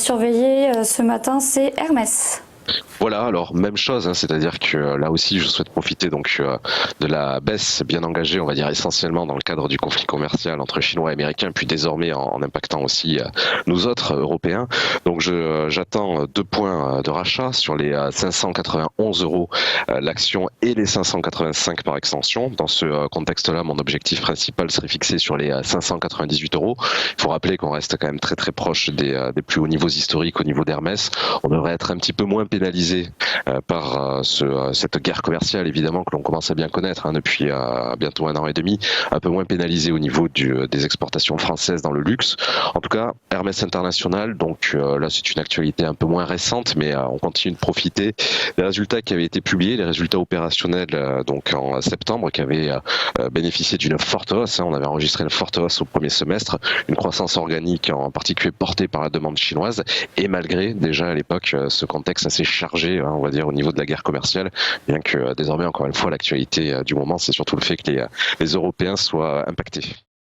surveiller ce matin, c'est Hermès. Voilà, alors même chose, hein, c'est-à-dire que là aussi je souhaite profiter donc de la baisse bien engagée, on va dire essentiellement dans le cadre du conflit commercial entre Chinois et Américains, puis désormais en impactant aussi nous autres Européens. Donc j'attends 2 points de rachat sur les 591 euros l'action et les 585 par extension. Dans ce contexte-là, mon objectif principal serait fixé sur les 598 euros. Il faut rappeler qu'on reste quand même très très proche des plus hauts niveaux historiques au niveau d'Hermès. On devrait être un petit peu moins pénalisé par cette guerre commerciale évidemment que l'on commence à bien connaître depuis bientôt 1 an et demi, un peu moins pénalisé au niveau des exportations françaises dans le luxe. En tout cas, Hermès International, donc là c'est une actualité un peu moins récente, mais on continue de profiter des résultats qui avaient été publiés, les résultats opérationnels donc en septembre, qui avaient bénéficié d'une forte hausse. On avait enregistré une forte hausse au premier semestre, une croissance organique en particulier portée par la demande chinoise, et malgré déjà à l'époque ce contexte assez chargé, on va dire, au niveau de la guerre commerciale, bien que désormais, encore une fois, l'actualité du moment, c'est surtout le fait que les Européens soient impactés.